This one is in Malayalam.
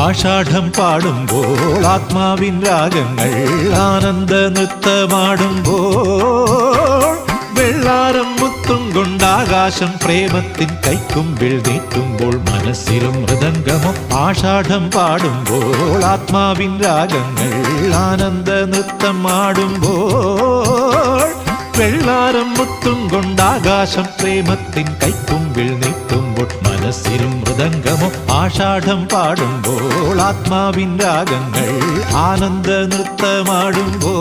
ആഷാഢം പാടുമ്പോൾ ആത്മാവിൻ രാഗങ്ങൾ ആനന്ദ നൃത്തമാടുമ്പോൾ വെള്ളാരം മുത്തും കൊണ്ടാകാശം പ്രേമത്തിൻ കൈക്കുമ്പിൽ നീട്ടുമ്പോൾ മനസ്സിലും മൃദംഗമോ ആഷാഢം പാടുമ്പോൾ ആത്മാവിൻ രാഗങ്ങൾ ആനന്ദ നൃത്തമാടുമ്പോൾ വെള്ളാരം മുത്തും കൊണ്ടാകാശം പ്രേമത്തിൻ കൈക്കുമ്പിൽ നീട്ടുമ്പോൾ മനസ്സിലും മൃദംഗമോ ആഷാഢം പാടുമ്പോൾ ആത്മാവിൻ രാഗങ്ങൾ ആനന്ദ നൃത്തമാടുമ്പോൾ